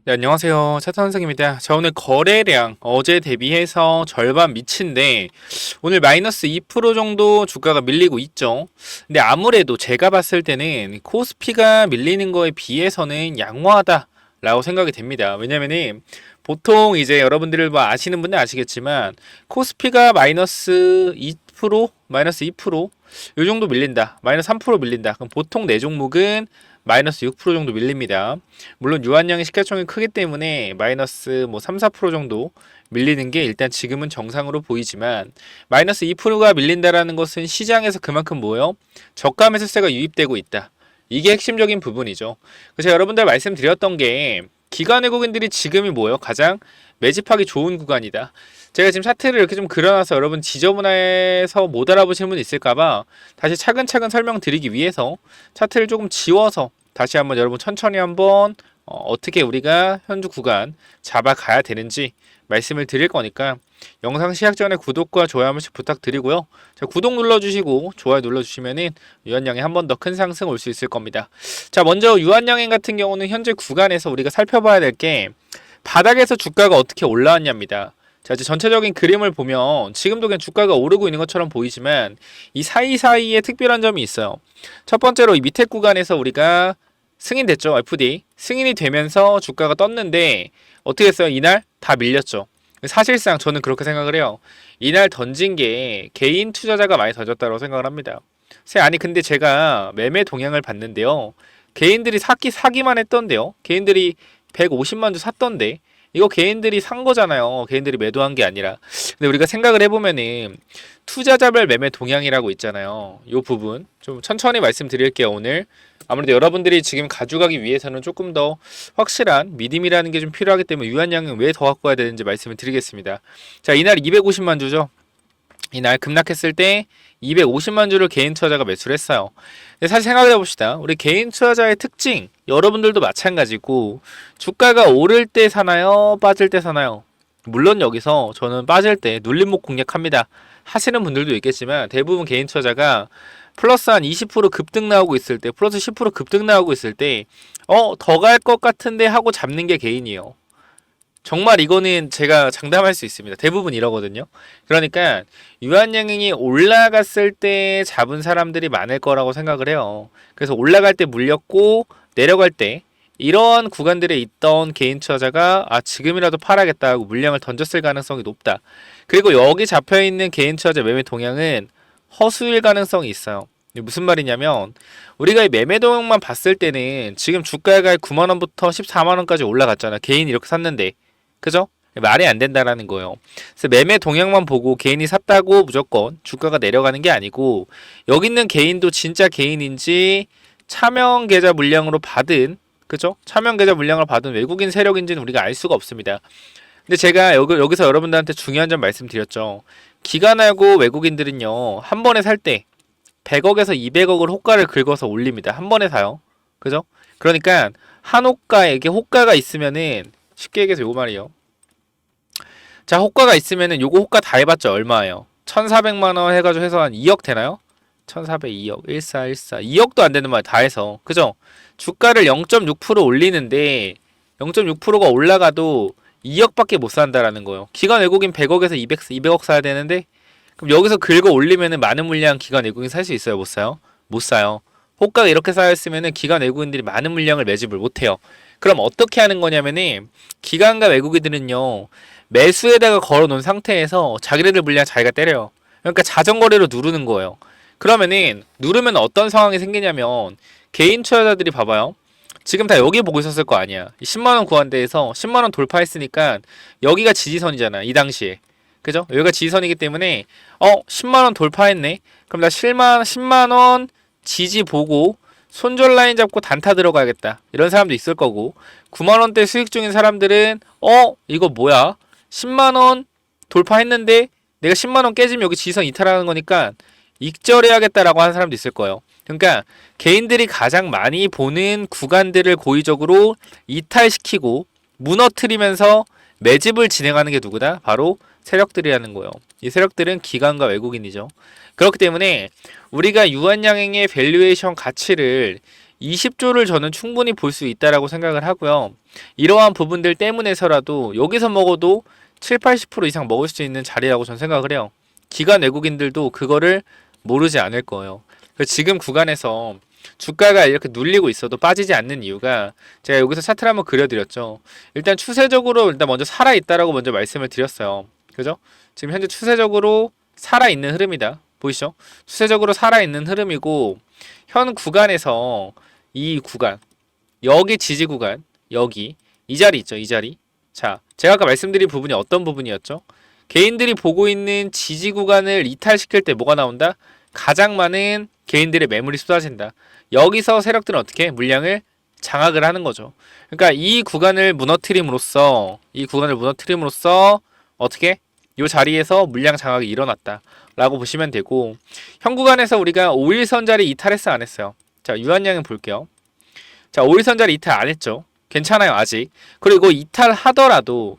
네, 안녕하세요. 차탄 선생입니다. 자, 오늘 거래량 어제 대비해서 절반 미친데 오늘 마이너스 2% 정도 주가가 밀리고 있죠. 근데 아무래도 제가 봤을 때는 코스피가 밀리는 거에 비해서는 양호하다라고 생각이 됩니다. 왜냐면은 보통 이제 여러분들 뭐 아시는 분들 아시겠지만 코스피가 마이너스 2%, 마이너스 2%, 요 정도 밀린다. 마이너스 3% 밀린다. 그럼 보통 내 종목은 마이너스 6% 정도 밀립니다. 물론 유한량의 시가총액이 크기 때문에 마이너스 뭐 3, 4% 정도 밀리는 게 일단 지금은 정상으로 보이지만 마이너스 2%가 밀린다라는 것은 시장에서 그만큼 뭐예요? 저가 매수세가 유입되고 있다. 이게 핵심적인 부분이죠. 그래서 여러분들 말씀드렸던 게 기관 외국인들이 지금이 뭐예요? 가장 매집하기 좋은 구간이다. 제가 지금 차트를 이렇게 좀 그려놔서 여러분 지저분해서 못 알아보시는 분 있을까봐 다시 차근차근 설명드리기 위해서 차트를 조금 지워서 다시 한번 여러분 천천히 한번 어떻게 우리가 현재 구간 잡아가야 되는지 말씀을 드릴 거니까 영상 시작 전에 구독과 좋아요 한 번씩 부탁드리고요. 자, 구독 눌러주시고 좋아요 눌러주시면은 유한양에 한 번 더 큰 상승 올 수 있을 겁니다. 자, 먼저 유한양행 같은 경우는 현재 구간에서 우리가 살펴봐야 될 게 바닥에서 주가가 어떻게 올라왔냐입니다. 자, 이제 전체적인 그림을 보면 지금도 그냥 주가가 오르고 있는 것처럼 보이지만 이 사이사이에 특별한 점이 있어요. 첫 번째로 이 밑에 구간에서 우리가 승인됐죠. FD. 승인이 되면서 주가가 떴는데 어떻게 했어요? 이날 다 밀렸죠. 사실상 저는 그렇게 생각을 해요. 이날 던진 게 개인 투자자가 많이 던졌다고 생각을 합니다. 아니 근데 제가 매매 동향을 봤는데요. 개인들이 사기만 했던데요. 개인들이 150만 주 샀던데 이거 개인들이 산 거잖아요. 개인들이 매도한 게 아니라. 근데 우리가 생각을 해보면은 투자자별 매매 동향이라고 있잖아요. 이 부분 좀 천천히 말씀드릴게요. 오늘 아무래도 여러분들이 지금 가져가기 위해서는 조금 더 확실한 믿음이라는 게 좀 필요하기 때문에 유한양은 왜 더 갖고 와야 되는지 말씀을 드리겠습니다. 자, 이날 250만 주죠. 이날 급락했을 때 250만 주를 개인 투자자가 매수를 했어요. 근데 사실 생각해 봅시다. 우리 개인 투자자의 특징, 여러분들도 마찬가지고 주가가 오를 때 사나요? 빠질 때 사나요? 물론 여기서 저는 빠질 때 눌림목 공략합니다. 하시는 분들도 있겠지만 대부분 개인 투자자가 플러스 한 20% 급등 나오고 있을 때, 플러스 10% 급등 나오고 있을 때, 더 갈 것 같은데 하고 잡는 게 개인이에요. 정말 이거는 제가 장담할 수 있습니다. 대부분 이러거든요. 그러니까 유한양행이 올라갔을 때 잡은 사람들이 많을 거라고 생각을 해요. 그래서 올라갈 때 물렸고 내려갈 때 이런 구간들에 있던 개인 투자자가 지금이라도 팔아야겠다 하고 물량을 던졌을 가능성이 높다. 그리고 여기 잡혀있는 개인 투자자 매매 동향은 허수일 가능성이 있어요. 무슨 말이냐면 우리가 이 매매 동향만 봤을 때는 지금 주가가 9만원부터 14만원까지 올라갔잖아. 개인이 이렇게 샀는데 그죠? 말이 안 된다라는 거예요. 그래서 매매 동향만 보고 개인이 샀다고 무조건 주가가 내려가는 게 아니고 여기 있는 개인도 진짜 개인인지 차명 계좌 물량으로 받은 그죠? 차명 계좌 물량을 받은 외국인 세력인지는 우리가 알 수가 없습니다. 근데 제가 여기서 여러분들한테 중요한 점 말씀드렸죠. 기관하고 외국인들은요. 한 번에 살 때 100억에서 200억을 호가를 긁어서 올립니다. 한 번에 사요. 그죠? 그러니까 한 호가에게 호가가 있으면은 쉽게 얘기해서 요거 말이에요. 자, 호가가 있으면은 요거 호가 다 해봤죠? 얼마예요? 1400만원 해가지고 해서 한 2억 되나요? 1400, 2억, 1414, 2억도 안 되는 말 다 해서. 그죠? 주가를 0.6% 올리는데 0.6%가 올라가도 2억밖에 못 산다라는 거예요. 기관 외국인 100억에서 200억 사야 되는데 그럼 여기서 긁어 올리면은 많은 물량 기관 외국인 살 수 있어요? 못 사요? 못 사요. 호가가 이렇게 쌓여있으면은 기관 외국인들이 많은 물량을 매집을 못해요. 그럼 어떻게 하는 거냐면은 기관과 외국인들은요 매수에다가 걸어놓은 상태에서 자기네들 물량 자기가 때려요. 그러니까 자전거래로 누르는 거예요. 그러면은 누르면 어떤 상황이 생기냐면 개인 투자자들이 봐봐요. 지금 다 여기 보고 있었을 거 아니야. 10만원 구간대에서 10만원 돌파했으니까 여기가 지지선이잖아. 이 당시에. 그죠? 여기가 지지선이기 때문에 10만원 돌파했네. 그럼 나 10만원 지지 보고 손절 라인 잡고 단타 들어가야겠다. 이런 사람도 있을 거고 9만원대 수익 중인 사람들은 이거 뭐야? 10만원 돌파했는데 내가 10만원 깨지면 여기 지지선 이탈하는 거니까 익절해야겠다라고 하는 사람도 있을 거예요. 그러니까 개인들이 가장 많이 보는 구간들을 고의적으로 이탈시키고 무너뜨리면서 매집을 진행하는 게 누구다? 바로 세력들이라는 거예요. 이 세력들은 기관과 외국인이죠. 그렇기 때문에 우리가 유한양행의 밸류에이션 가치를 20조를 저는 충분히 볼 수 있다라고 생각을 하고요. 이러한 부분들 때문에서라도 여기서 먹어도 7, 80% 이상 먹을 수 있는 자리라고 저는 생각을 해요. 기관 외국인들도 그거를 모르지 않을 거예요. 지금 구간에서 주가가 이렇게 눌리고 있어도 빠지지 않는 이유가 제가 여기서 차트를 한번 그려드렸죠. 일단 추세적으로 일단 먼저 살아있다라고 먼저 말씀을 드렸어요. 그죠? 지금 현재 추세적으로 살아있는 흐름이다. 보이시죠? 추세적으로 살아있는 흐름이고 현 구간에서 이 구간 여기 지지 구간 여기 이 자리 있죠. 이 자리. 자, 제가 아까 말씀드린 부분이 어떤 부분이었죠? 개인들이 보고 있는 지지 구간을 이탈시킬 때 뭐가 나온다? 가장 많은 개인들의 매물이 쏟아진다. 여기서 세력들은 어떻게 물량을 장악을 하는 거죠. 그러니까 이 구간을 무너뜨림으로써 어떻게 이 자리에서 물량 장악이 일어났다 라고 보시면 되고, 현 구간에서 우리가 5일선 자리 이탈했어 안 했어요? 자, 유한양은 볼게요. 자, 5일선 자리 이탈 안 했죠. 괜찮아요 아직. 그리고 이탈하더라도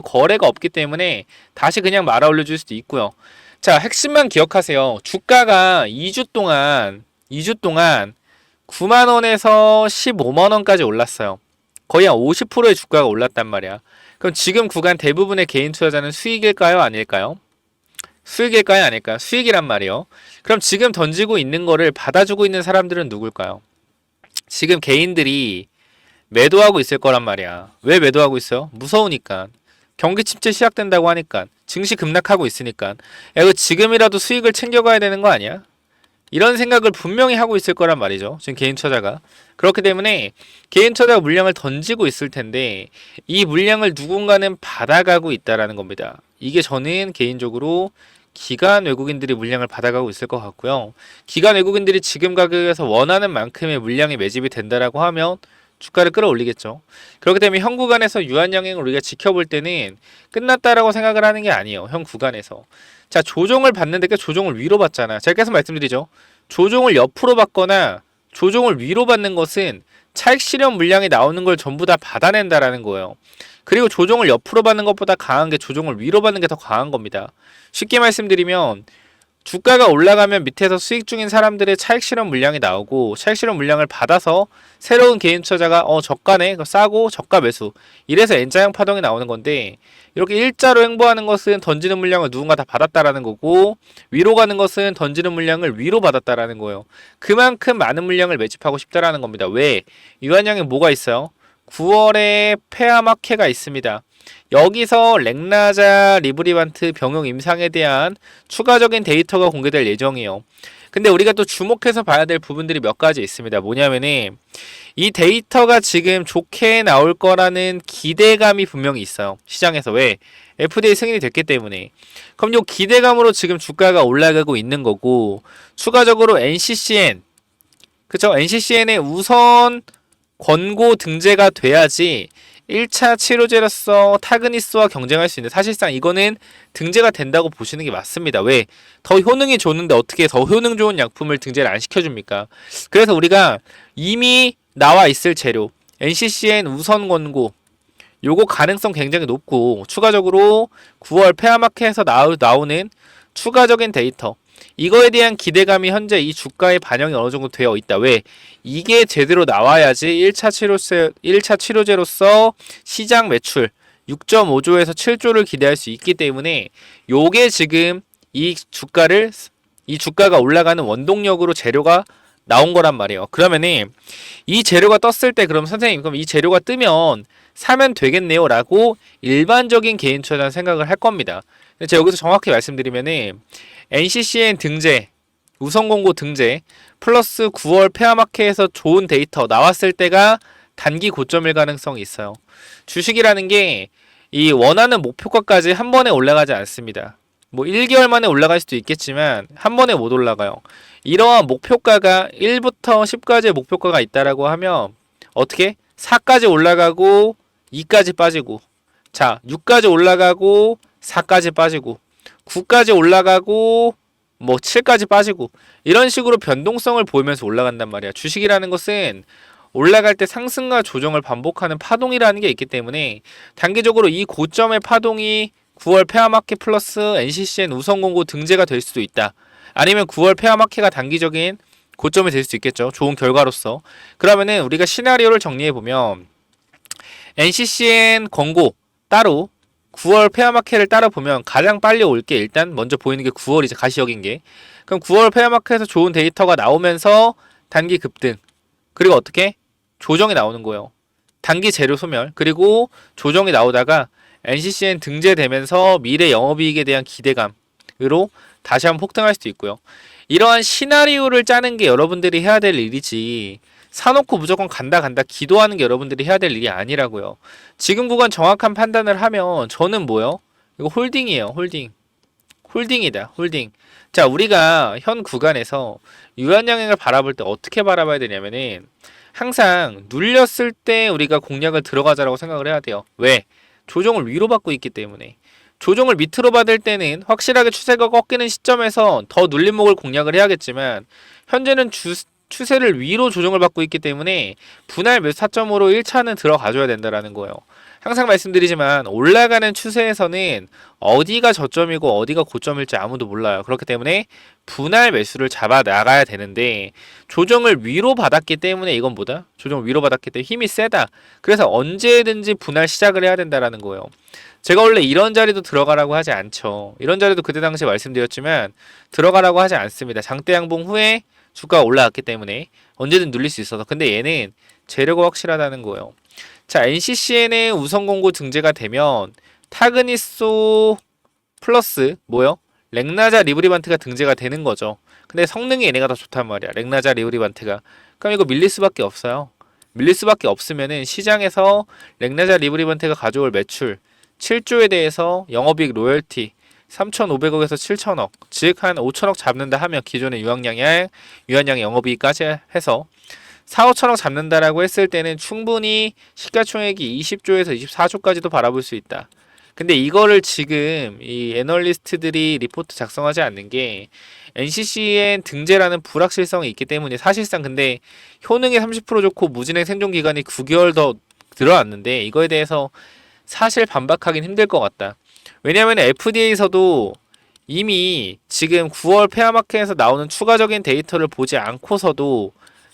거래가 없기 때문에 다시 그냥 말아 올려줄 수도 있고요. 자, 핵심만 기억하세요. 주가가 2주 동안 9만원에서 15만원까지 올랐어요. 거의 한 50%의 주가가 올랐단 말이야. 그럼 지금 구간 대부분의 개인 투자자는 수익일까요? 아닐까요? 수익일까요? 아닐까요? 수익이란 말이요. 그럼 지금 던지고 있는 거를 받아주고 있는 사람들은 누굴까요? 지금 개인들이 매도하고 있을 거란 말이야. 왜 매도하고 있어요? 무서우니까. 경기 침체 시작된다고 하니까. 증시 급락하고 있으니까. 야, 이거 지금이라도 수익을 챙겨가야 되는 거 아니야? 이런 생각을 분명히 하고 있을 거란 말이죠. 지금 개인 투자자가. 그렇기 때문에 개인 투자가 물량을 던지고 있을 텐데 이 물량을 누군가는 받아가고 있다라는 겁니다. 이게 저는 개인적으로 기관 외국인들이 물량을 받아가고 있을 것 같고요. 기관 외국인들이 지금 가격에서 원하는 만큼의 물량이 매집이 된다라고 하면 주가를 끌어올리겠죠. 그렇기 때문에 현 구간에서 유한 영향을 우리가 지켜볼 때는 끝났다라고 생각을 하는 게 아니에요. 현 구간에서. 자, 조정을 받는데 조정을 위로 받잖아. 제가 계속 말씀드리죠. 조정을 옆으로 받거나 조정을 위로 받는 것은 차익 실현 물량이 나오는 걸 전부 다 받아낸다라는 거예요. 그리고 조정을 옆으로 받는 것보다 강한 게 조정을 위로 받는 게 더 강한 겁니다. 쉽게 말씀드리면 주가가 올라가면 밑에서 수익 중인 사람들의 차익 실현 물량이 나오고 차익 실현 물량을 받아서 새로운 개인 투자자가 저가네 싸고 저가 매수 이래서 N자형 파동이 나오는 건데, 이렇게 일자로 행보하는 것은 던지는 물량을 누군가 다 받았다라는 거고 위로 가는 것은 던지는 물량을 위로 받았다라는 거예요. 그만큼 많은 물량을 매집하고 싶다라는 겁니다. 왜? 유한양에 뭐가 있어요? 9월에 페아마케가 있습니다. 여기서 렉나자 리브리반트 병용 임상에 대한 추가적인 데이터가 공개될 예정이에요. 근데 우리가 또 주목해서 봐야 될 부분들이 몇 가지 있습니다. 뭐냐면은 이 데이터가 지금 좋게 나올 거라는 기대감이 분명히 있어요. 시장에서. 왜? FDA 승인이 됐기 때문에. 그럼 이 기대감으로 지금 주가가 올라가고 있는 거고, 추가적으로 NCCN, 그쵸? NCCN의 우선 권고 등재가 돼야지 1차 치료제로서 타그니스와 경쟁할 수 있는데, 사실상 이거는 등재가 된다고 보시는 게 맞습니다. 왜? 더 효능이 좋은데 어떻게 더 효능 좋은 약품을 등재를 안 시켜줍니까? 그래서 우리가 이미 나와 있을 재료 NCCN 우선 권고 요거 가능성 굉장히 높고, 추가적으로 9월 페어마켓에서 나오는 추가적인 데이터, 이거에 대한 기대감이 현재 이 주가에 반영이 어느 정도 되어 있다. 왜? 이게 제대로 나와야지 1차 치료제로서 시장 매출 6.5조에서 7조를 기대할 수 있기 때문에 요게 지금 이 주가가 올라가는 원동력으로 재료가 나온 거란 말이에요. 그러면은 이 재료가 떴을 때 그럼 선생님 그럼 이 재료가 뜨면 사면 되겠네요 라고 일반적인 개인 투자자는 생각을 할 겁니다. 제가 여기서 정확히 말씀드리면은 NCCN 등재, 우선공고 등재 플러스 9월 페어마켓에서 좋은 데이터 나왔을 때가 단기 고점일 가능성이 있어요. 주식이라는 게 이 원하는 목표가까지 한 번에 올라가지 않습니다. 뭐 1개월 만에 올라갈 수도 있겠지만 한 번에 못 올라가요. 이러한 목표가가 1부터 10까지의 목표가가 있다라고 하면 어떻게? 4까지 올라가고 2까지 빠지고, 자 6까지 올라가고 4까지 빠지고 9까지 올라가고 뭐 7까지 빠지고 이런 식으로 변동성을 보이면서 올라간단 말이야. 주식이라는 것은 올라갈 때 상승과 조정을 반복하는 파동이라는 게 있기 때문에 단기적으로 이 고점의 파동이 9월 페어마켓 플러스 NCCN 우선공고 등재가 될 수도 있다. 아니면 9월 페어마켓가 단기적인 고점이 될 수 있겠죠. 좋은 결과로서. 그러면은 우리가 시나리오를 정리해보면 NCCN 권고 따로 9월 페어마켓을 따라 보면 가장 빨리 올 게 일단 먼저 보이는 게 9월이죠. 가시적인 게. 그럼 9월 페어마켓에서 좋은 데이터가 나오면서 단기 급등. 그리고 어떻게? 조정이 나오는 거예요. 단기 재료 소멸. 그리고 조정이 나오다가 NCCN 등재되면서 미래 영업이익에 대한 기대감으로 다시 한번 폭등할 수도 있고요. 이러한 시나리오를 짜는 게 여러분들이 해야 될 일이지. 사놓고 무조건 간다 기도하는 게 여러분들이 해야 될 일이 아니라고요. 지금 구간 정확한 판단을 하면 저는 뭐요? 이거 홀딩이에요. 홀딩이다. 홀딩. 자, 우리가 현 구간에서 유한양행을 바라볼 때 어떻게 바라봐야 되냐면은 항상 눌렸을 때 우리가 공략을 들어가자라고 생각을 해야 돼요. 왜? 조정을 위로 받고 있기 때문에. 조정을 밑으로 받을 때는 확실하게 추세가 꺾이는 시점에서 더 눌림목을 공략을 해야겠지만 현재는 추세를 위로 조정을 받고 있기 때문에 분할 매수 타점으로 1차는 들어가줘야 된다라는 거예요. 항상 말씀드리지만 올라가는 추세에서는 어디가 저점이고 어디가 고점일지 아무도 몰라요. 그렇기 때문에 분할 매수를 잡아 나가야 되는데 조정을 위로 받았기 때문에 이건 뭐다? 조정을 위로 받았기 때문에 힘이 세다. 그래서 언제든지 분할 시작을 해야 된다라는 거예요. 제가 원래 이런 자리도 들어가라고 하지 않죠. 이런 자리도 그때 당시에 말씀드렸지만 들어가라고 하지 않습니다. 장대 양봉 후에 주가가 올라갔기 때문에 언제든 눌릴 수 있어서. 근데 얘는 재료가 확실하다는 거예요. 자, NCCN의 우선 공고 등재가 되면 타그니소 플러스 뭐요? 렉나자 리브리반트가 등재가 되는 거죠. 근데 성능이 얘네가 더 좋단 말이야. 렉나자 리브리반트가. 그럼 이거 밀릴 수밖에 없어요. 밀릴 수밖에 없으면은 시장에서 렉나자 리브리반트가 가져올 매출 7조에 대해서 영업이익 로열티 3,500억에서 7,000억, 즉 한 5,000억 잡는다 하면 기존의 유한양의 영업이익까지 해서 4, 5천억 잡는다라고 했을 때는 충분히 시가총액이 20조에서 24조까지도 바라볼 수 있다. 근데 이거를 지금 이 애널리스트들이 리포트 작성하지 않는 게 NCCN 등재라는 불확실성이 있기 때문에 사실상 근데 효능이 30% 좋고 무진행 생존 기간이 9개월 더 들어왔는데 이거에 대해서 사실 반박하긴 힘들 것 같다. 왜냐하면 FDA에서도 이미 지금 9월 페어마켓에서 나오는 추가적인 데이터를 보지 않고서도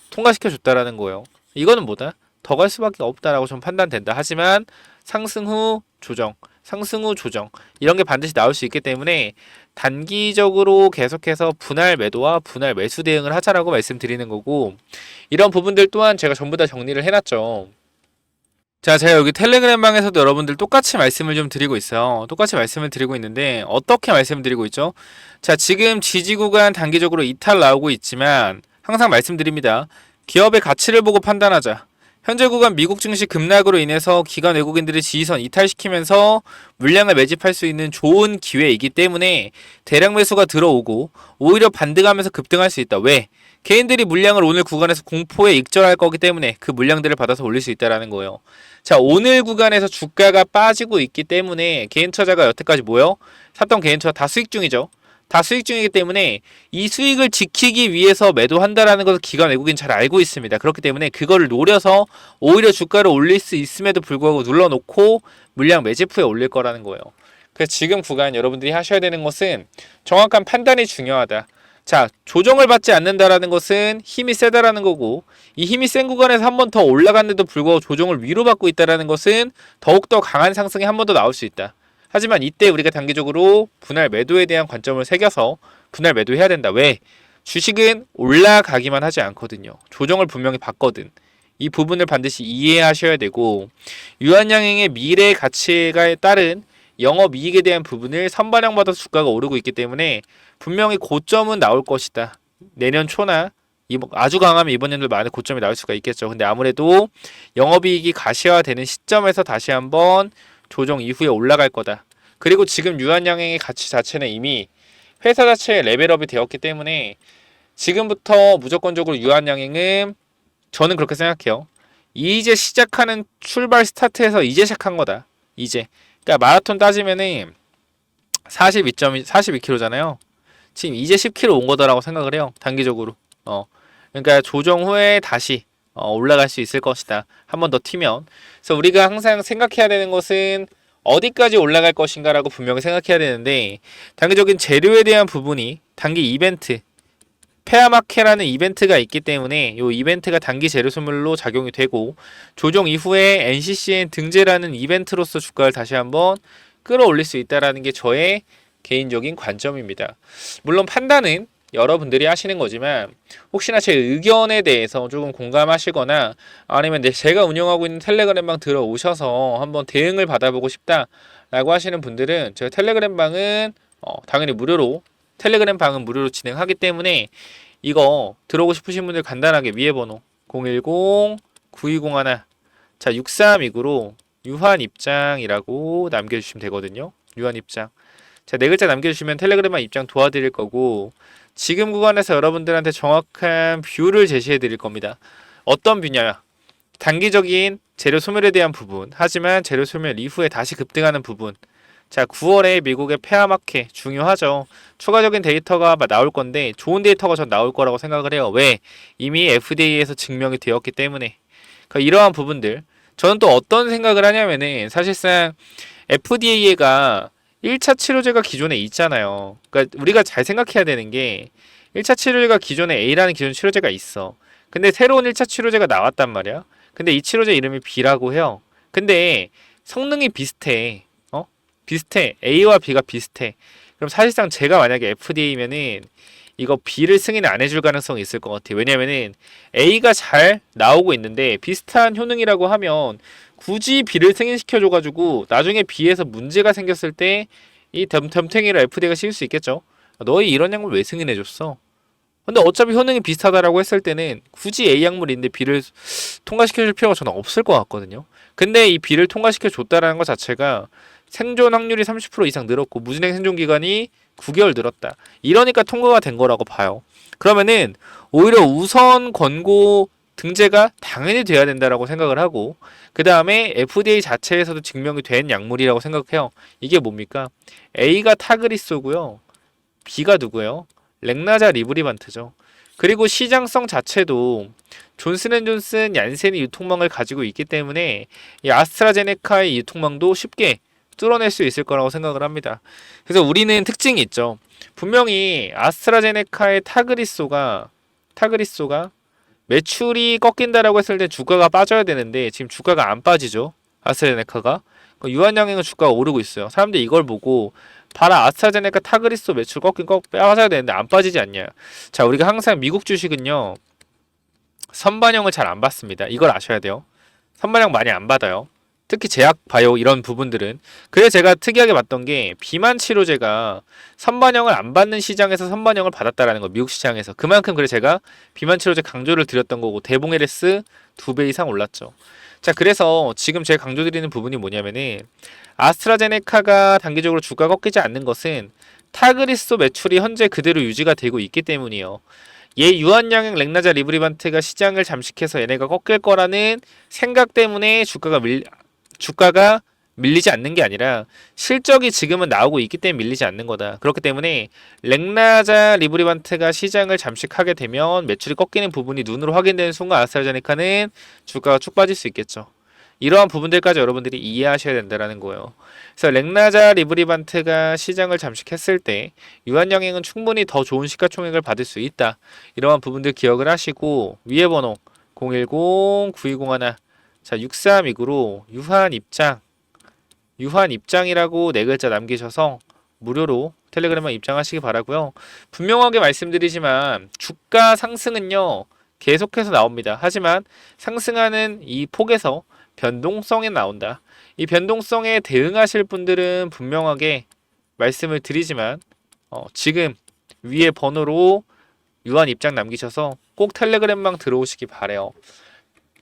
통과시켜줬다라는 거예요. 이거는 뭐다? 더 갈 수밖에 없다라고 좀 판단된다. 하지만 상승 후 조정 이런 게 반드시 나올 수 있기 때문에 단기적으로 계속해서 분할 매도와 분할 매수 대응을 하자라고 말씀드리는 거고 이런 부분들 또한 제가 전부 다 정리를 해놨죠. 자, 제가 여기 텔레그램 방에서도 여러분들 똑같이 말씀을 좀 드리고 있어요. 똑같이 말씀을 드리고 있는데 어떻게 말씀드리고 있죠? 자, 지금 지지 구간 단기적으로 이탈 나오고 있지만 항상 말씀드립니다. 기업의 가치를 보고 판단하자. 현재 구간 미국 증시 급락으로 인해서 기관 외국인들이 지지선 이탈시키면서 물량을 매집할 수 있는 좋은 기회이기 때문에 대량 매수가 들어오고 오히려 반등하면서 급등할 수 있다. 왜? 개인들이 물량을 오늘 구간에서 공포에 익절할 거기 때문에 그 물량들을 받아서 올릴 수 있다는 거예요. 자, 오늘 구간에서 주가가 빠지고 있기 때문에 개인 투자자가 여태까지 뭐요? 샀던 개인 투자 다 수익 중이죠. 다 수익 중이기 때문에 이 수익을 지키기 위해서 매도한다라는 것을 기관 외국인 잘 알고 있습니다. 그렇기 때문에 그거를 노려서 오히려 주가를 올릴 수 있음에도 불구하고 눌러놓고 물량 매집 후에 올릴 거라는 거예요. 그래서 지금 구간 여러분들이 하셔야 되는 것은 정확한 판단이 중요하다. 자, 조정을 받지 않는다라는 것은 힘이 세다라는 거고 이 힘이 센 구간에서 한 번 더 올라갔는데도 불구하고 조정을 위로 받고 있다라는 것은 더욱더 강한 상승이 한 번 더 나올 수 있다. 하지만 이때 우리가 단기적으로 분할 매도에 대한 관점을 새겨서 분할 매도해야 된다. 왜? 주식은 올라가기만 하지 않거든요. 조정을 분명히 받거든. 이 부분을 반드시 이해하셔야 되고 유한양행의 미래 가치에 따른 영업이익에 대한 부분을 선반영받아서 주가가 오르고 있기 때문에 분명히 고점은 나올 것이다. 내년 초나 아주 강하면 이번 연도 많은 고점이 나올 수가 있겠죠. 근데 아무래도 영업이익이 가시화되는 시점에서 다시 한번 조정 이후에 올라갈 거다. 그리고 지금 유한양행의 가치 자체는 이미 회사 자체에 레벨업이 되었기 때문에 지금부터 무조건적으로 유한양행은 저는 그렇게 생각해요. 이제 시작하는 출발 스타트에서 이제 시작한 거다. 이제. 그러니까 마라톤 따지면은 42km잖아요. 지금 이제 10km 온 거다라고 생각을 해요. 단기적으로. 그러니까 조정 후에 다시 올라갈 수 있을 것이다. 한 번 더 튀면. 그래서 우리가 항상 생각해야 되는 것은 어디까지 올라갈 것인가라고 분명히 생각해야 되는데 단기적인 재료에 대한 부분이 단기 이벤트 페어마켓이라는 이벤트가 있기 때문에 이 이벤트가 단기 재료 소멸로 작용이 되고 조정 이후에 NCCN 등재라는 이벤트로서 주가를 다시 한번 끌어올릴 수 있다라는 게 저의 개인적인 관점입니다. 물론 판단은 여러분들이 하시는 거지만 혹시나 제 의견에 대해서 조금 공감하시거나 아니면 제가 운영하고 있는 텔레그램방 들어오셔서 한번 대응을 받아보고 싶다라고 하시는 분들은 제가 텔레그램 방은 당연히 무료로 텔레그램 방은 무료로 진행하기 때문에 이거 들어오고 싶으신 분들 간단하게 위에 번호 010-9201 자 6329로 유한 입장이라고 남겨주시면 되거든요. 유한 입장. 자, 네 글자 남겨주시면 텔레그램만 입장 도와드릴 거고 지금 구간에서 여러분들한테 정확한 뷰를 제시해 드릴 겁니다. 어떤 뷰냐? 단기적인 재료 소멸에 대한 부분, 하지만 재료 소멸 이후에 다시 급등하는 부분. 자, 9월에 미국의 페어마켓 중요하죠. 추가적인 데이터가 나올 건데 좋은 데이터가 전 나올 거라고 생각을 해요. 왜? 이미 FDA에서 증명이 되었기 때문에. 그러니까 이러한 부분들. 저는 또 어떤 생각을 하냐면은 사실상 FDA가 1차 치료제가 기존에 있잖아요. 그러니까 우리가 잘 생각해야 되는 게 1차 치료제가 기존에 A라는 기존 치료제가 있어. 근데 새로운 1차 치료제가 나왔단 말이야. 근데 이 치료제 이름이 B라고 해요. 근데 성능이 비슷해. 비슷해. A와 B가 비슷해. 그럼 사실상 제가 만약에 FDA면은 이거 B를 승인 안 해줄 가능성이 있을 것 같아요. 왜냐면은 A가 잘 나오고 있는데 비슷한 효능이라고 하면 굳이 B를 승인시켜줘가지고 나중에 B에서 문제가 생겼을 때 이 덤탱이를 FDA가 씌울 수 있겠죠. 너희 이런 약물 왜 승인해줬어? 근데 어차피 효능이 비슷하다라고 했을 때는 굳이 A 약물인데 B를 통과시켜줄 필요가 저는 없을 것 같거든요. 근데 이 B를 통과시켜줬다라는 것 자체가 생존 확률이 30% 이상 늘었고 무진행 생존 기간이 9개월 늘었다. 이러니까 통과가 된 거라고 봐요. 그러면은 오히려 우선 권고 등재가 당연히 돼야 된다라고 생각을 하고 그 다음에 FDA 자체에서도 증명이 된 약물이라고 생각해요. 이게 뭡니까? A가 타그리소고요. B가 누구예요? 렉나자 리브리반트죠. 그리고 시장성 자체도 존슨앤존슨 얀센이 유통망을 가지고 있기 때문에 이 아스트라제네카의 유통망도 쉽게 뚫어낼 수 있을 거라고 생각을 합니다. 그래서 우리는 특징이 있죠. 분명히 아스트라제네카의 타그리소가 매출이 꺾인다라고 했을 때 주가가 빠져야 되는데 지금 주가가 안 빠지죠. 아스트라제네카가. 유한양행은 주가가 오르고 있어요. 사람들이 이걸 보고 봐라 아스트라제네카 타그리소 매출 빠져야 되는데 안 빠지지 않냐. 자, 우리가 항상 미국 주식은요. 선반영을 잘 안 받습니다. 이걸 아셔야 돼요. 선반영 많이 안 받아요. 특히 제약 바이오 이런 부분들은. 그래서 제가 특이하게 봤던 게 비만 치료제가 선반영을 안 받는 시장에서 선반영을 받았다라는 거. 미국 시장에서. 그만큼 그래 제가 비만 치료제 강조를 드렸던 거고 대봉 LS 2배 이상 올랐죠. 자, 그래서 지금 제가 강조드리는 부분이 뭐냐면은 아스트라제네카가 단기적으로 주가 꺾이지 않는 것은 타그리소 매출이 현재 그대로 유지가 되고 있기 때문이에요. 얘 유한양행 렉나자 리브리반트가 시장을 잠식해서 얘네가 꺾일 거라는 생각 때문에 주가가 밀리지 않는 게 아니라 실적이 지금은 나오고 있기 때문에 밀리지 않는 거다. 그렇기 때문에 렉나자 리브리반트가 시장을 잠식하게 되면 매출이 꺾이는 부분이 눈으로 확인되는 순간 아스트라제네카는 주가가 쭉 빠질 수 있겠죠. 이러한 부분들까지 여러분들이 이해하셔야 된다는 거예요. 그래서 렉나자 리브리반트가 시장을 잠식했을 때 유한양행은 충분히 더 좋은 시가총액을 받을 수 있다. 이러한 부분들 기억을 하시고 위에 번호 010-9201 자 6329로 유한 입장이라고 네 글자 남기셔서 무료로 텔레그램만 입장하시기 바라고요. 분명하게 말씀드리지만 주가 상승은요 계속해서 나옵니다. 하지만 상승하는 이 폭에서 변동성이 나온다. 이 변동성에 대응하실 분들은 분명하게 말씀을 드리지만 지금 위에 번호로 유한 입장 남기셔서 꼭 텔레그램방 들어오시기 바래요.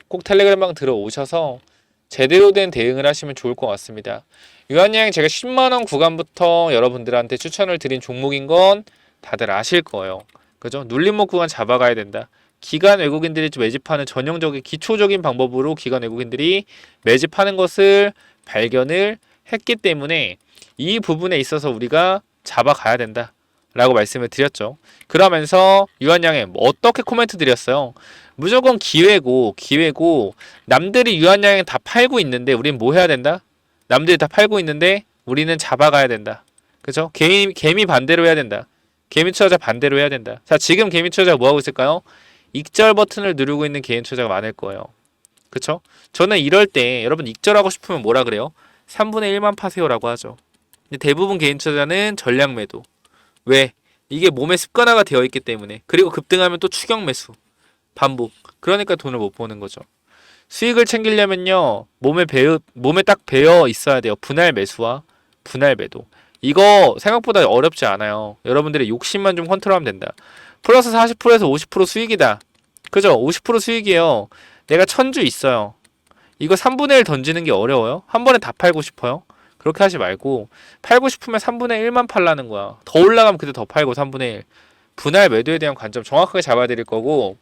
꼭 텔레그램방 들어오셔서 제대로 된 대응을 하시면 좋을 것 같습니다. 유한양행 제가 10만원 구간부터 여러분들한테 추천을 드린 종목인 건 다들 아실 거예요. 그죠? 눌림목 구간 잡아가야 된다. 기관 외국인들이 매집하는 전형적인 기초적인 방법으로 기관 외국인들이 매집하는 것을 발견을 했기 때문에 이 부분에 있어서 우리가 잡아가야 된다 라고 말씀을 드렸죠. 그러면서 유한양행 어떻게 코멘트 드렸어요? 무조건 기회고 남들이 유한양행 다 팔고 있는데 우리는 뭐 해야 된다? 남들이 다 팔고 있는데 우리는 잡아가야 된다. 그죠? 개미 반대로 해야 된다. 개미 투자자 반대로 해야 된다. 자, 지금 개미 투자자가 뭐 하고 있을까요? 익절 버튼을 누르고 있는 개인 투자자가 많을 거예요. 그쵸? 저는 이럴 때 여러분 익절하고 싶으면 뭐라 그래요? 3분의 1만 파세요라고 하죠. 근데 대부분 개인 투자자는 전량 매도. 왜? 이게 몸에 습관화가 되어 있기 때문에. 그리고 급등하면 또 추격 매수. 반복. 그러니까 돈을 못 버는 거죠. 수익을 챙기려면요. 몸에 딱 배어 있어야 돼요. 분할 매수와 분할 매도. 이거 생각보다 어렵지 않아요. 여러분들의 욕심만 좀 컨트롤하면 된다. 플러스 40%에서 50% 수익이다. 그죠? 50% 수익이에요. 내가 1000주 있어요. 이거 3분의 1 던지는 게 어려워요? 한 번에 다 팔고 싶어요? 그렇게 하지 말고 팔고 싶으면 3분의 1만 팔라는 거야. 더 올라가면 그때 더 팔고 3분의 1. 분할 매도에 대한 관점 정확하게 잡아야 될 거고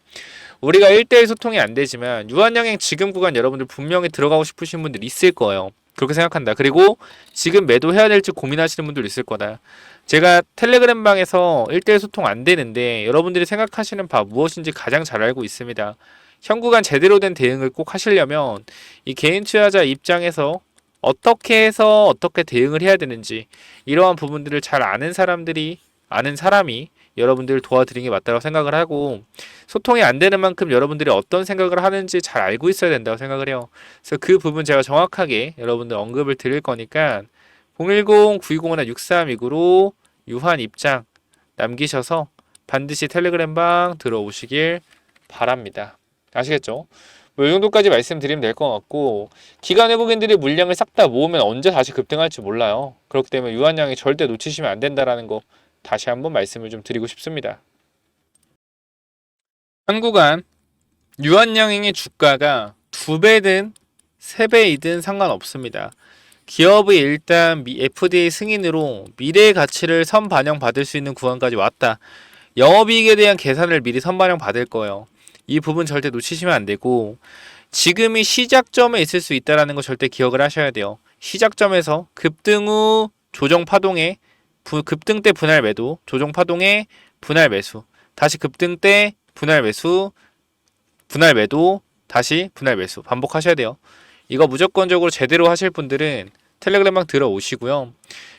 우리가 1대1 소통이 안 되지만 유한양행 지금 구간 여러분들 분명히 들어가고 싶으신 분들 있을 거예요. 그렇게 생각한다. 그리고 지금 매도해야 될지 고민하시는 분들 있을 거다. 제가 텔레그램 방에서 1대1 소통 안 되는데 여러분들이 생각하시는 바 무엇인지 가장 잘 알고 있습니다. 현 구간 제대로 된 대응을 꼭 하시려면 이 개인 투자자 입장에서 어떻게 해서 어떻게 대응을 해야 되는지 이러한 부분들을 잘 아는 사람이 여러분들을 도와드리는 게 맞다고 생각을 하고 소통이 안 되는 만큼 여러분들이 어떤 생각을 하는지 잘 알고 있어야 된다고 생각을 해요. 그래서 그 부분 제가 정확하게 여러분들 언급을 드릴 거니까 010-9201-6329로 유한 입장 남기셔서 반드시 텔레그램 방 들어오시길 바랍니다. 아시겠죠? 뭐 이 정도까지 말씀드리면 될 것 같고 기관 외국인들이 물량을 싹 다 모으면 언제 다시 급등할지 몰라요. 그렇기 때문에 유한양이 절대 놓치시면 안 된다라는 거 다시 한번 말씀을 좀 드리고 싶습니다. 한 구간 유한양행의 주가가 2배든 3배이든 상관없습니다. 기업이 일단 FDA 승인으로 미래의 가치를 선반영 받을 수 있는 구간까지 왔다. 영업이익에 대한 계산을 미리 선반영 받을 거예요. 이 부분 절대 놓치시면 안 되고 지금이 시작점에 있을 수 있다는 거 절대 기억을 하셔야 돼요. 시작점에서 급등 후 조정 파동에 급등 때 분할 매도, 조정 파동에 분할 매수, 다시 급등 때 분할 매수, 분할 매도, 다시 분할 매수 반복하셔야 돼요. 이거 무조건적으로 제대로 하실 분들은 텔레그램방 들어오시고요.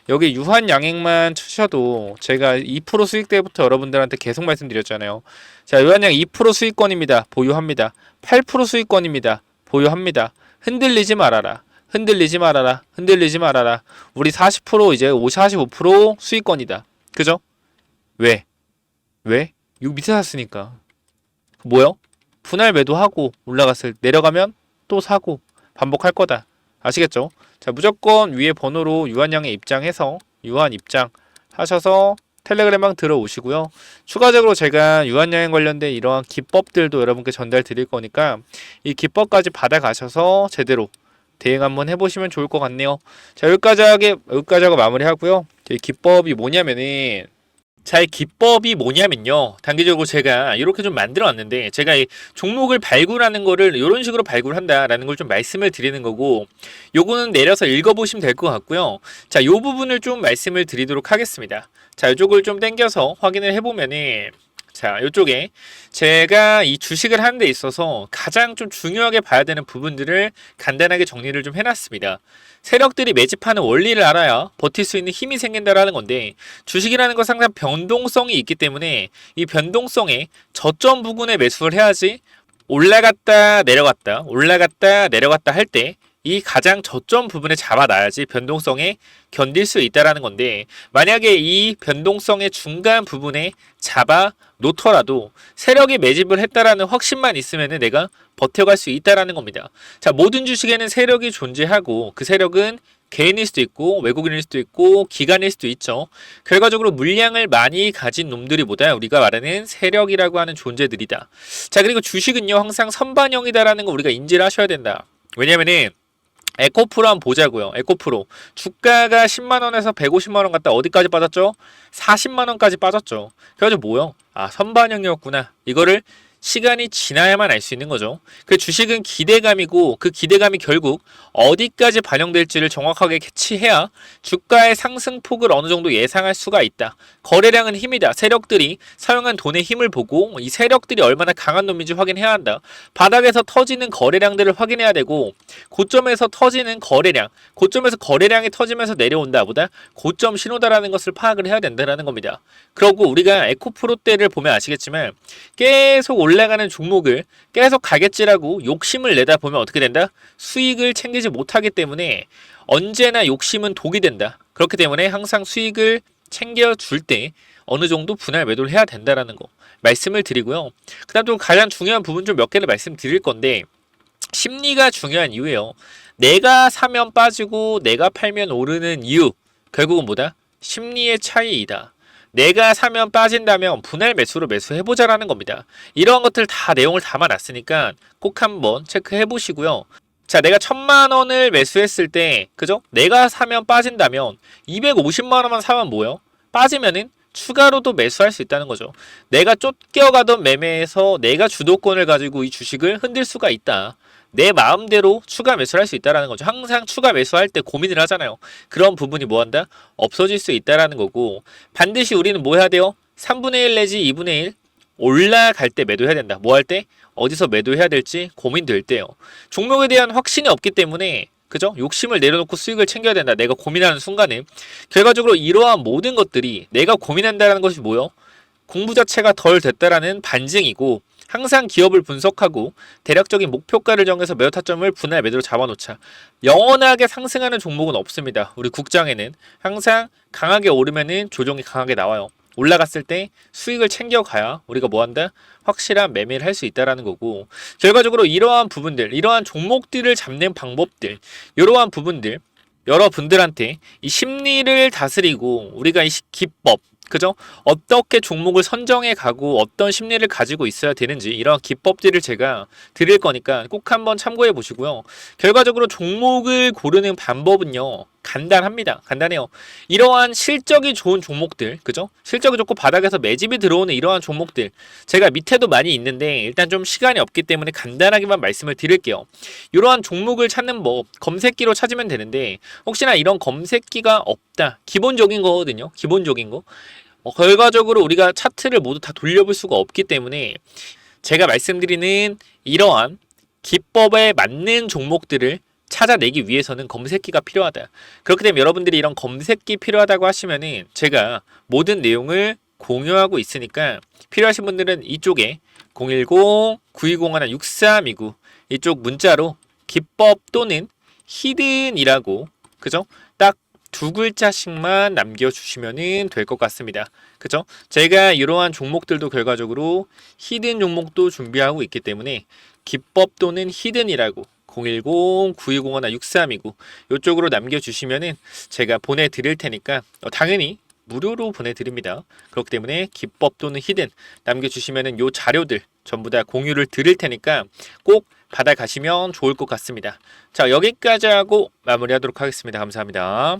여기 유한 양액만 치셔도 제가 2% 수익 때부터 여러분들한테 계속 말씀드렸잖아요. 자, 유한양 2% 수익권입니다. 보유합니다. 8% 수익권입니다. 보유합니다. 흔들리지 말아라. 흔들리지 말아라. 흔들리지 말아라. 우리 40% 이제 45% 수익권이다. 그죠? 왜? 왜? 이거 밑에 샀으니까. 뭐요? 분할 매도하고 올라갔을 내려가면 또 사고 반복할 거다. 아시겠죠? 자, 무조건 위에 번호로 유한양의 입장해서 유한 입장 하셔서 텔레그램방 들어오시고요. 추가적으로 제가 유한양행 관련된 이러한 기법들도 여러분께 전달 드릴 거니까 이 기법까지 받아가셔서 제대로 대응 한번 해보시면 좋을 것 같네요. 자, 여기까지 하고 마무리하고요. 이 기법이 뭐냐면은 자, 이 기법이 뭐냐면요. 단기적으로 제가 이렇게 좀 만들어 놨는데 제가 이 종목을 발굴하는 거를 이런 식으로 발굴한다라는 걸 좀 말씀을 드리는 거고 요거는 내려서 읽어보시면 될 것 같고요. 자, 요 부분을 좀 말씀을 드리도록 하겠습니다. 자, 이쪽을 좀 당겨서 확인을 해보면은 자, 이쪽에 제가 이 주식을 하는 데 있어서 가장 좀 중요하게 봐야 되는 부분들을 간단하게 정리를 좀 해놨습니다. 세력들이 매집하는 원리를 알아야 버틸 수 있는 힘이 생긴다라는 건데 주식이라는 건 상당히 변동성이 있기 때문에 이 변동성에 저점 부근에 매수를 해야지 올라갔다 내려갔다 올라갔다 내려갔다 할 때 이 가장 저점 부분에 잡아놔야지 변동성에 견딜 수 있다라는 건데 만약에 이 변동성의 중간 부분에 잡아 놓더라도 세력이 매집을 했다라는 확신만 있으면 내가 버텨갈 수 있다라는 겁니다. 자, 모든 주식에는 세력이 존재하고 그 세력은 개인일 수도 있고 외국인일 수도 있고 기관일 수도 있죠. 결과적으로 물량을 많이 가진 놈들이보다 우리가 말하는 세력이라고 하는 존재들이다. 자, 그리고 주식은요 항상 선반영이다라는 거 우리가 인지를 하셔야 된다. 왜냐면은 에코프로 한번 보자고요. 에코프로 주가가 10만원에서 150만원 갔다 어디까지 빠졌죠? 40만원까지 빠졌죠. 그래가지고 뭐요? 아, 선반영이었구나. 이거를 시간이 지나야만 알 수 있는 거죠. 그 주식은 기대감이고 그 기대감이 결국 어디까지 반영될지를 정확하게 캐치해야 주가의 상승폭을 어느 정도 예상할 수가 있다. 거래량은 힘이다. 세력들이 사용한 돈의 힘을 보고 이 세력들이 얼마나 강한 놈인지 확인해야 한다. 바닥에서 터지는 거래량들을 확인해야 되고 고점에서 터지는 거래량, 고점에서 거래량이 터지면서 내려온다 보다 고점 신호다라는 것을 파악을 해야 된다는 겁니다. 그러고 우리가 에코프로 때를 보면 아시겠지만 계속 올라가는 종목을 계속 가겠지라고 욕심을 내다 보면 어떻게 된다? 수익을 챙기지 못하기 때문에 언제나 욕심은 독이 된다. 그렇기 때문에 항상 수익을 챙겨줄 때 어느 정도 분할 매도를 해야 된다라는 거 말씀을 드리고요. 그 다음 또 가장 중요한 부분 좀 몇 개를 말씀드릴 건데 심리가 중요한 이유예요. 내가 사면 빠지고 내가 팔면 오르는 이유 결국은 뭐다? 심리의 차이이다. 내가 사면 빠진다면 분할 매수로 매수해보자라는 겁니다. 이러한 것들 다 내용을 담아놨으니까 꼭 한번 체크해 보시고요. 자, 내가 1,000만 원을 매수했을 때, 그죠? 내가 사면 빠진다면 250만 원만 사면 뭐예요? 빠지면은 추가로도 매수할 수 있다는 거죠. 내가 쫓겨가던 매매에서 내가 주도권을 가지고 이 주식을 흔들 수가 있다. 내 마음대로 추가 매수를 할 수 있다는 거죠. 항상 추가 매수할 때 고민을 하잖아요. 그런 부분이 뭐한다? 없어질 수 있다는 거고 반드시 우리는 뭐 해야 돼요? 3분의 1 내지 2분의 1 올라갈 때 매도해야 된다. 뭐 할 때? 어디서 매도해야 될지 고민될 때요. 종목에 대한 확신이 없기 때문에 그죠? 욕심을 내려놓고 수익을 챙겨야 된다. 내가 고민하는 순간에 결과적으로 이러한 모든 것들이 내가 고민한다는 것이 뭐요? 공부 자체가 덜 됐다라는 반증이고 항상 기업을 분석하고 대략적인 목표가를 정해서 매도 타점을 분할 매도로 잡아놓자. 영원하게 상승하는 종목은 없습니다. 우리 국장에는 항상 강하게 오르면은 조정이 강하게 나와요. 올라갔을 때 수익을 챙겨가야 우리가 뭐한다? 확실한 매매를 할 수 있다라는 거고 결과적으로 이러한 부분들, 이러한 종목들을 잡는 방법들, 이러한 부분들 여러분들한테 이 심리를 다스리고 우리가 이 기법 그죠? 어떻게 종목을 선정해 가고 어떤 심리를 가지고 있어야 되는지 이런 기법들을 제가 드릴 거니까 꼭 한번 참고해 보시고요. 결과적으로 종목을 고르는 방법은요. 간단합니다. 간단해요. 이러한 실적이 좋은 종목들, 그죠? 실적이 좋고 바닥에서 매집이 들어오는 이러한 종목들 제가 밑에도 많이 있는데 일단 좀 시간이 없기 때문에 간단하게만 말씀을 드릴게요. 이러한 종목을 찾는 법 검색기로 찾으면 되는데 혹시나 이런 검색기가 없다. 기본적인 거거든요. 기본적인 거. 결과적으로 우리가 차트를 모두 다 돌려볼 수가 없기 때문에 제가 말씀드리는 이러한 기법에 맞는 종목들을 찾아내기 위해서는 검색기가 필요하다. 그렇기 때문에 여러분들이 이런 검색기 필요하다고 하시면은 제가 모든 내용을 공유하고 있으니까 필요하신 분들은 이쪽에 010-9201-6329 이쪽 문자로 기법 또는 히든이라고 그죠? 딱 두 글자씩만 남겨주시면 될 것 같습니다. 그죠? 제가 이러한 종목들도 결과적으로 히든 종목도 준비하고 있기 때문에 기법 또는 히든이라고 010-9201-6329 이쪽으로 남겨주시면은 제가 보내드릴 테니까 당연히 무료로 보내드립니다. 그렇기 때문에 기법 또는 히든 남겨주시면은 요 자료들 전부 다 공유를 드릴 테니까 꼭 받아가시면 좋을 것 같습니다. 자, 여기까지 하고 마무리하도록 하겠습니다. 감사합니다.